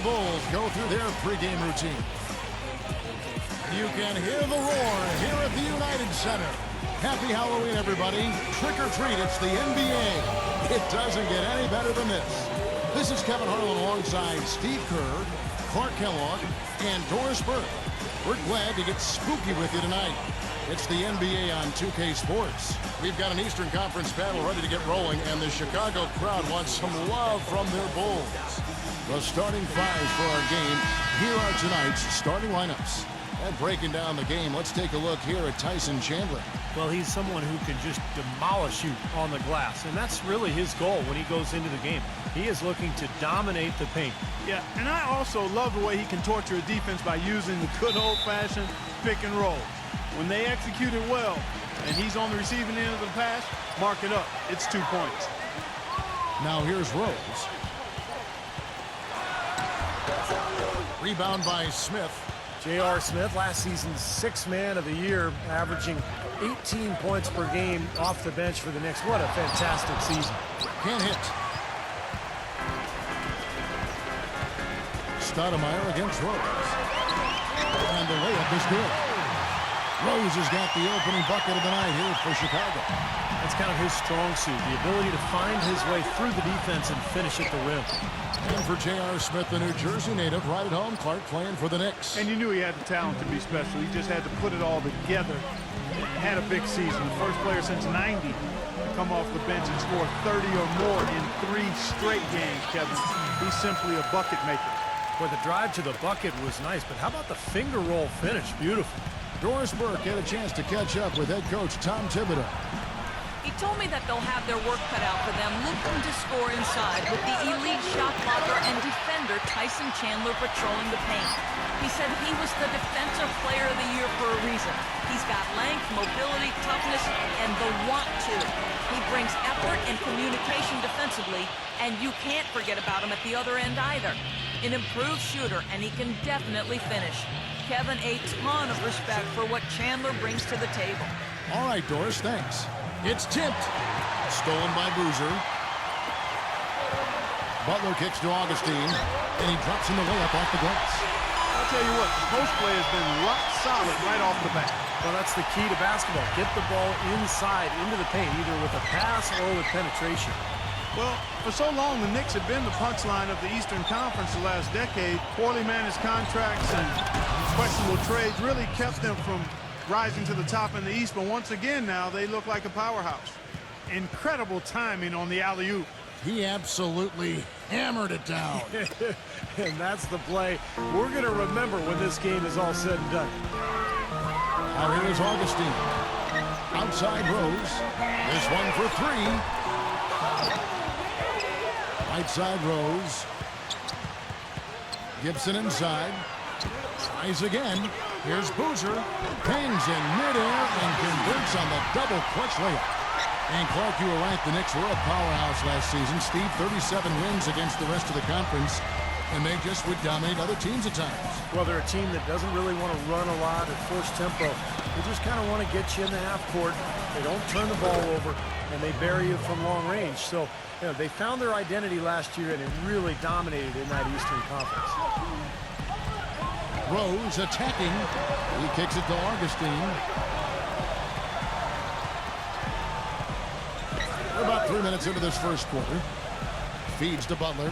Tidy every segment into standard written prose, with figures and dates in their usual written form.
Bulls go through their pregame routine. You can hear the roar here at the United Center. Happy Halloween, everybody. Trick or treat, it's the NBA. It doesn't get any better than this. This is Kevin Harlan alongside Steve Kerr, Clark Kellogg, and Doris Burke. We're glad to get spooky with you tonight. It's the NBA on 2K Sports. We've got an Eastern Conference battle ready to get rolling, and the Chicago crowd wants some love from their Bulls. The starting fives for our game. Here are tonight's starting lineups. And breaking down the game, let's take a look here at Tyson Chandler. Well, he's someone who can just demolish you on the glass, and that's really his goal when he goes into the game. He is looking to dominate the paint. Yeah, and I also love the way he can torture a defense by using the good old-fashioned pick and roll. When they execute it well, and he's on the receiving end of the pass, mark it up. It's 2 points. Now here's Rose. Rebound by Smith. J.R. Smith, last season's sixth man of the year, averaging 18 points per game off the bench for the Knicks. What a fantastic season. Can't hit. Stoudemire against Rose. And the layup is good. Rose has got the opening bucket of the night here for Chicago. That's kind of his strong suit, the ability to find his way through the defense and finish at the rim. And for J.R. Smith, the New Jersey native, right at home, Clark playing for the Knicks. And you knew he had the talent to be special. He just had to put it all together. Had a big season. The first player since 90 to come off the bench and score 30 or more in 3 straight games, Kevin. He's simply a bucket maker. Well, the drive to the bucket was nice, but how about the finger roll finish? Beautiful. Doris Burke had a chance to catch up with head coach Tom Thibodeau. He told me that they'll have their work cut out for them, looking to score inside with the elite shot blocker and defender Tyson Chandler patrolling the paint. He said he was the defensive player of the year for a reason. He's got length, mobility, toughness, and the want to. He brings effort and communication defensively, and you can't forget about him at the other end either. An improved shooter, and he can definitely finish. Kevin, a ton of respect for what Chandler brings to the table. All right, Doris, thanks. It's tipped. Stolen by Boozer. Butler kicks to Augustine, and he drops in the layup off the glass. I'll tell you what, the post play has been rock solid right off the bat. Well, that's the key to basketball. Get the ball inside, into the paint, either with a pass or with penetration. Well, for so long, the Knicks have been the punchline of the Eastern Conference the last decade. Poorly managed contracts and questionable trades really kept them from rising to the top in the East. But once again now, they look like a powerhouse. Incredible timing on the alley-oop. He absolutely hammered it down. And that's the play we're going to remember when this game is all said and done. Now here is Augustine. Outside Rose. This one for 3. Right side Rose. Gibson inside. Tries again. Here's Boozer. Hangs in midair and converts on the double clutch layup. And Clark, you were right. The Knicks were a powerhouse last season. Steve, 37 wins against the rest of the conference. And they just would dominate other teams at times. Well, they're a team that doesn't really want to run a lot or force tempo. They just kind of want to get you in the half court. They don't turn the ball over, and they bury you from long range. So, you know, they found their identity last year, and it really dominated in that Eastern Conference. Rose attacking. He kicks it to Augustine. We're about 3 minutes into this first quarter. Feeds to Butler.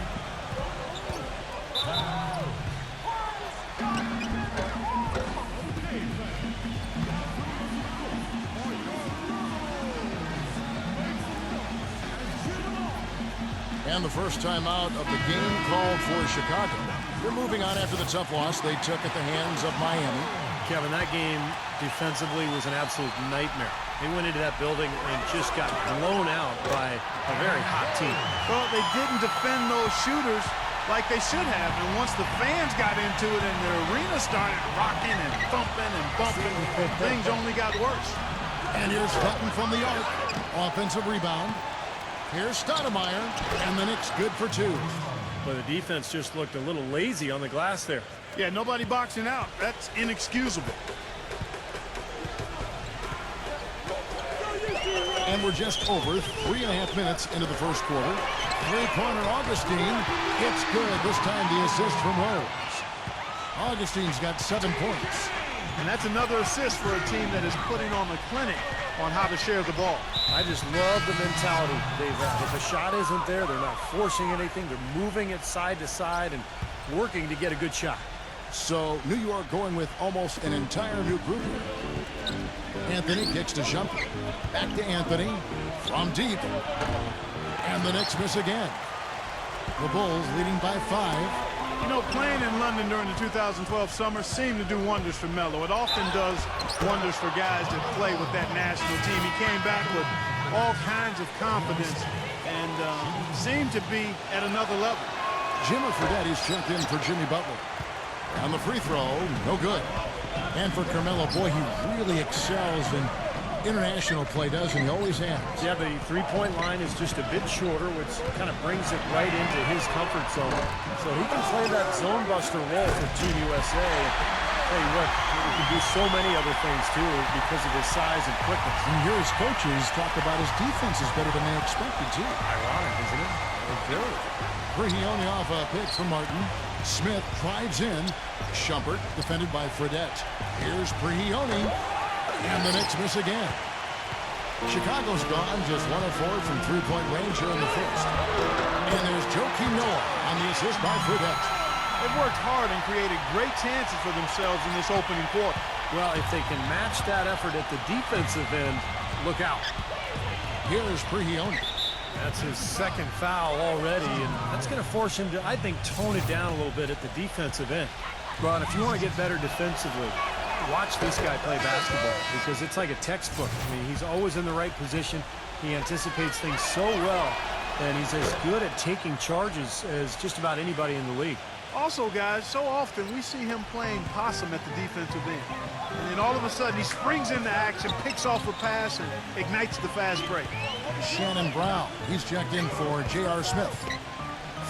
And the first time out of the game called for Chicago. They're moving on after the tough loss they took at the hands of Miami. Kevin, that game defensively was an absolute nightmare. They went into that building and just got blown out by a very hot team. Well, they didn't defend those shooters like they should have. And once the fans got into it and the arena started rocking and thumping and bumping, things only got worse. And here's Hutton from the arc. Offensive rebound. Here's Stoudemire, and the Knicks good for 2. But the defense just looked a little lazy on the glass there. Yeah, nobody boxing out. That's inexcusable. And we're just over 3.5 minutes into the first quarter. Three-pointer Augustine. It's good. This time the assist from Rose. Augustine's got 7 points. And that's another assist for a team that is putting on the clinic on how to share the ball. I just love the mentality they've had. If a shot isn't there, they're not forcing anything. They're moving it side to side and working to get a good shot. So New York going with almost an entire new group here. Anthony kicks to Shumpert. Back to Anthony from deep. And the Knicks miss again. The Bulls leading by 5. You know, playing in London during the 2012 summer seemed to do wonders for Melo. It often does wonders for guys that play with that national team. He came back with all kinds of confidence and seemed to be at another level. Jimmy Fredette is checked in for Jimmy Butler. On the free throw, no good. And for Carmelo, boy, he really excels in international play, doesn't he? Always has. Yeah, the three-point line is just a bit shorter, which kind of brings it right into his comfort zone. So he can play that zone buster role for Team USA. Tell you what, he can do so many other things, too, because of his size and quickness. And here his coaches talk about his defense is better than they expected, too. Ironic, isn't it? Very. Brigioni off a pick from Martin. Smith drives in. Shumpert defended by Fredette. Here's Brigioni. And the Knicks miss again. Chicago's gone just 1 of 4 from three-point range here in the first. And there's Joakim Noah on the assist by Fredette. They've worked hard and created great chances for themselves in this opening quarter. Well, if they can match that effort at the defensive end, look out. Here's Brigioni. That's his second foul already, and that's going to force him to, I think, tone it down a little bit at the defensive end. But if you want to get better defensively, watch this guy play basketball because it's like a textbook. I mean, he's always in the right position. He anticipates things so well, and he's as good at taking charges as just about anybody in the league. Also, guys, so often we see him playing possum at the defensive end. And then all of a sudden he springs into action, picks off a pass, and ignites the fast break. Shannon Brown. He's checked in for J.R. Smith.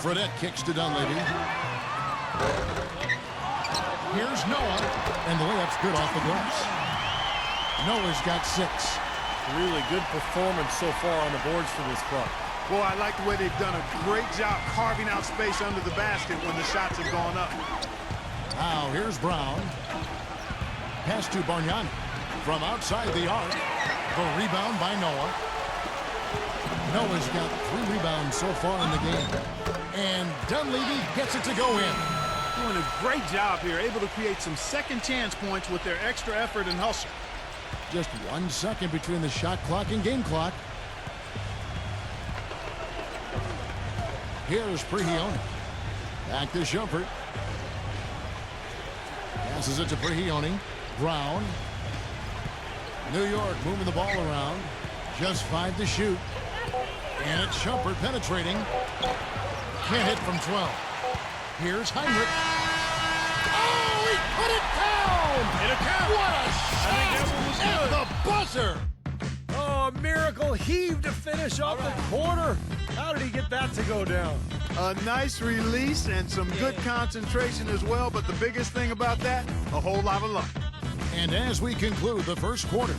Fredette kicks to Dunleavy. Here's Noah, and the layup's good off the glass. Noah's got 6. Really good performance so far on the boards for this club. Boy, I like the way they've done a great job carving out space under the basket when the shots have gone up. Now, here's Brown. Pass to Bargnani. From outside the arc. The rebound by Noah. Noah's got 3 rebounds so far in the game. And Dunleavy gets it to go in. Doing a great job here, able to create some second chance points with their extra effort and hustle. Just 1 second between the shot clock and game clock. Here's Brigioni. Back to Shumpert. Passes it to Brigioni. Brown. New York moving the ball around. Just 5 to shoot. And it's Shumpert penetrating. Can't hit from 12. Here's Heinrich. Oh, he put it down! Hit a count. What a shot! I think that one was At good. the buzzer! Oh, a miracle heave to finish off the quarter. How did he get that to go down? A nice release and some good concentration as well, but the biggest thing about that, a whole lot of luck. And as we conclude the first quarter,